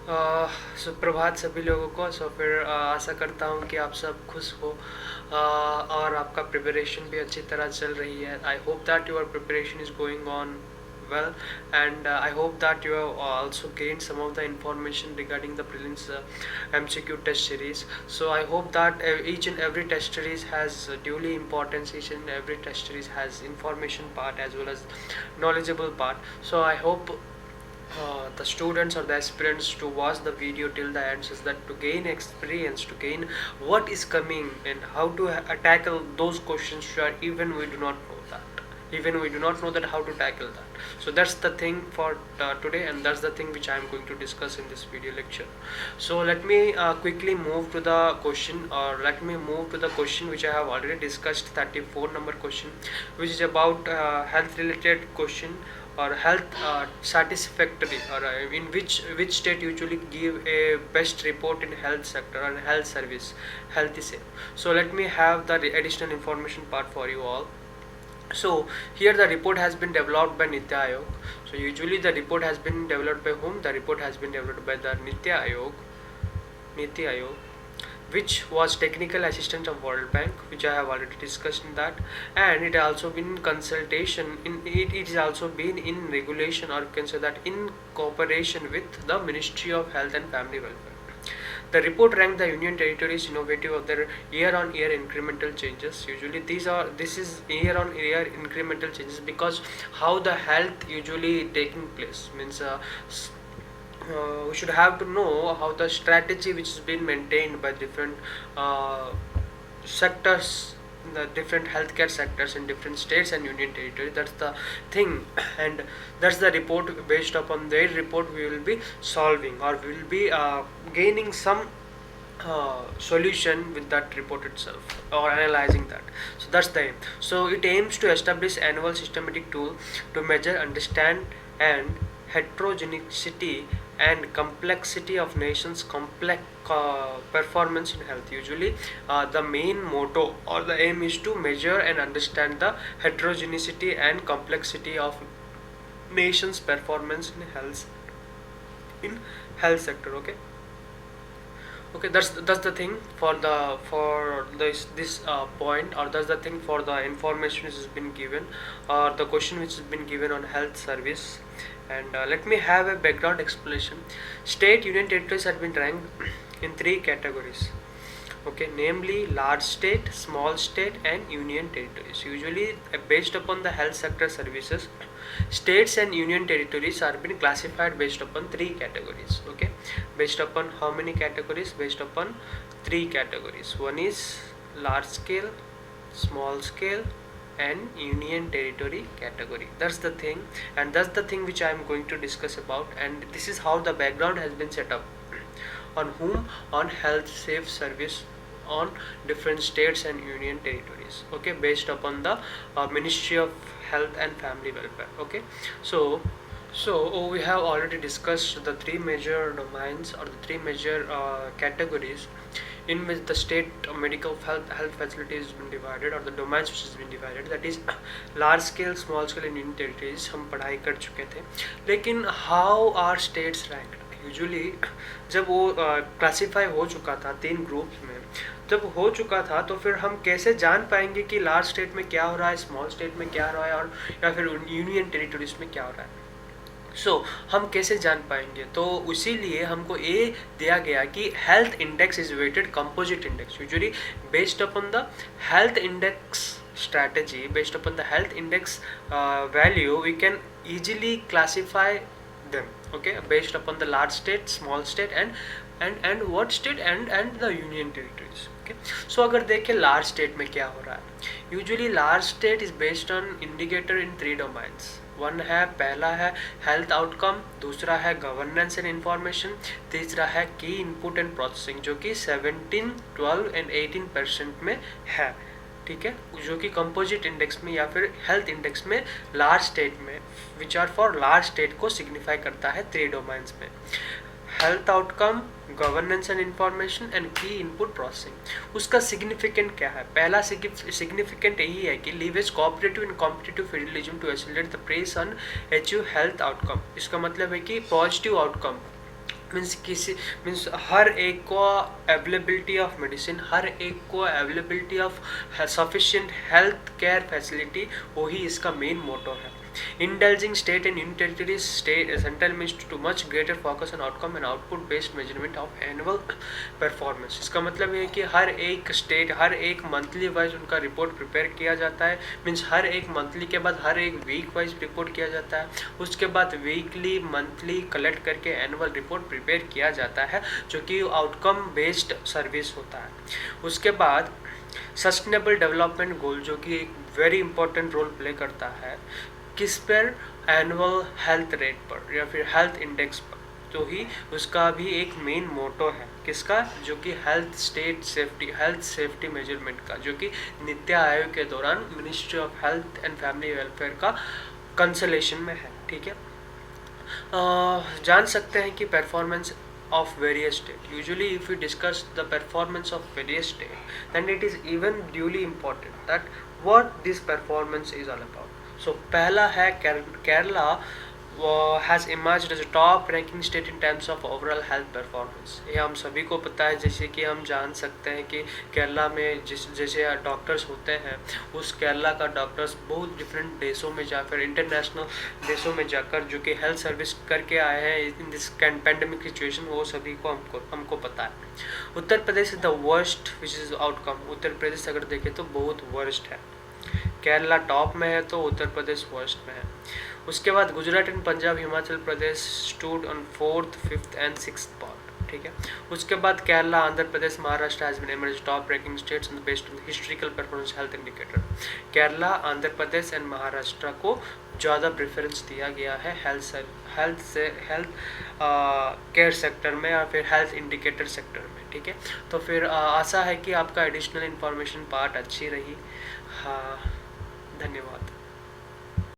सुप्रभात सभी लोगों को। फिर आशा करता हूँ कि आप सब खुश हो और आपका प्रिपरेशन भी अच्छी तरह चल रही है। I hope that your preparation is going on well, and I hope that you have also gained some of the information regarding the prelims MCQ test series. So I hope that each and every test series has duly importance. Each and every test series has information part as well as knowledgeable part. So I hope the students or the aspirants to watch the video till the end, so that to gain experience, to gain what is coming and how to tackle those questions sure even we do not know that, even we do not know that how to tackle that. So that's the thing for today, and that's the thing which I am going to discuss in this video lecture. So let me quickly move to the question, or let me move to the question which I have already discussed, 34 number question, which is about health related question, or health satisfactory, or in which state usually give a best report in health sector and health service, health is safe. So let me have the additional information part for you all. So here the report has been developed by Nitya Ayog. So usually the report has been developed by whom? The report has been developed by the Nitya Ayog, which was technical assistant of World Bank, which I have already discussed in that, and it also been consultation in it. It is also been in regulation, or you can say that in cooperation with the Ministry of Health and Family Welfare. The report ranked the Union territories innovative of their year-on-year incremental changes. Usually, this is year-on-year incremental changes, because how the health usually taking place means we should have to know how the strategy which has been maintained by different sectors, the different healthcare sectors in different states and union territory. That's the thing, and that's the report. Based upon their report, we will be solving, or we will be gaining some solution with that report itself, or analyzing that. So that's the aim. So it aims to establish annual systematic tool to measure, understand, and heterogeneity and complexity of nations complex performance in health. Usually the main motto or the aim is to measure and understand the heterogeneity and complexity of nations performance in health sector. Okay, that's the thing for this point, or that's the thing for the information which has been given, or the question which has been given on health service. And let me have a background explanation. State union territories have been ranked in three categories. Okay, namely large state, small state, and union territories. Usually based upon the health sector services, states and union territories are being classified based upon three categories. Okay, based upon how many categories? Based upon three categories. One is large scale, small scale, and union territory category. That's the thing, and that's the thing which I am going to discuss about. And this is how the background has been set up. On whom? On health safe service on different states and union territories. Okay, based upon the Ministry of Health and Family Welfare. Okay, so we have already discussed the three major domains, or the three major categories in which the state medical health facilities has been divided, or the domains which has been divided. That is large scale, small scale and union territories. हम पढ़ाई कर चुके थे, लेकिन how are states ranked? Usually जब वो classify हो चुका था तीन ग्रुप्स में, जब हो चुका था, तो फिर हम कैसे जान पाएंगे कि लार्ज स्टेट में क्या हो रहा है, स्मॉल स्टेट में क्या हो रहा है, और या फिर यूनियन टेरिटरीज में क्या हो रहा है? हम कैसे जान पाएंगे? तो इसीलिए हमको ये दिया गया कि health index is weighted composite index. Usually based upon the health index strategy, based upon the health index value, we can easily classify them. Okay, based upon the large state, small state, and what state, and the union territories. Okay, so अगर देखें large state में क्या हो रहा है, usually large state is based on indicator in three domains. One है, पहला है हेल्थ आउटकम, दूसरा है गवर्नेंस एंड इंफॉर्मेशन, तीसरा है की इनपुट एंड प्रोसेसिंग, जो कि 17, 12 एंड 18% में है. ठीक है, जो कि कंपोजिट इंडेक्स में या फिर हेल्थ इंडेक्स में लार्ज स्टेट में, which are for large state को सिग्निफाई करता है थ्री डोमाइंस में: health outcome, governance and information, and key input processing. उसका सिग्निफिकेंट क्या है? पहला सिग्निफिकेंट यही है कि leverage cooperative and competitive federalism to accelerate the press on achieve health outcome. इसका मतलब है कि पॉजिटिव आउटकम मीन्स किसी मीन्स हर एक को अवेलेबिलिटी ऑफ मेडिसिन, हर एक को availability of sufficient health care facility, वही इसका मेन मोटो है। Indulging state and union territories state central means to much greater focus on outcome and output based measurement of annual performance। इसका मतलब है कि हर एक स्टेट हर एक मंथली वाइज उनका रिपोर्ट प्रिपेयर किया जाता है। मीन्स हर एक मंथली के बाद हर एक वीक वाइज रिपोर्ट किया जाता है, उसके बाद वीकली मंथली कलेक्ट करके एनुअल रिपोर्ट प्रिपेयर किया जाता है, जो कि आउटकम बेस्ड सर्विस होता है। उसके बाद सस्टेनेबल डेवलपमेंट गोल, जो कि एक वेरी इंपॉर्टेंट रोल प्ले करता है किस पर, एनुअल हेल्थ रेट पर या फिर हेल्थ इंडेक्स पर, तो ही उसका भी एक मेन मोटो है किसका, जो कि हेल्थ सेफ्टी मेजरमेंट का, जो कि नीति आयोग के दौरान ministry of health and family welfare का कंसलेशन में है। ठीक है, जान सकते हैं कि performance of various state। Usually if we discuss the performance of various state, then it is even duly important that what this performance is all about। So पहला है Kerala has emerged as a top ranking state in terms of overall health performance। ये हम सभी को पता है, जैसे कि हम जान सकते हैं कि केरला में जैसे डॉक्टर्स होते हैं, उस केरला का डॉक्टर्स बहुत डिफरेंट देशों में जाकर, इंटरनेशनल देशों में जाकर जो कि हेल्थ सर्विस करके आए हैं इन दिस पैंडेमिक सिचुएशन, वो सभी को हमको पता है। Uttar Pradesh is the worst which is outcome. Uttar Pradesh अगर देखें तो बहुत वर्स्ट है, केरला टॉप में है तो उत्तर प्रदेश वर्स्ट में है। उसके बाद Gujarat and Punjab, Himachal Pradesh stood on 4th, 5th and 6th spot. ठीक है, उसके बाद Kerala, Andhra Pradesh, Maharashtra has been emerge top ranking states based on historical performance health indicator. Kerala, Andhra Pradesh and Maharashtra को ज़्यादा प्रेफरेंस दिया गया है हेल्थ केयर सेक्टर में या फिर हेल्थ इंडिकेटर सेक्टर में। ठीक है, तो फिर आशा है कि आपका एडिशनल इन्फॉर्मेशन पार्ट अच्छी रही। हाँ, धन्यवाद।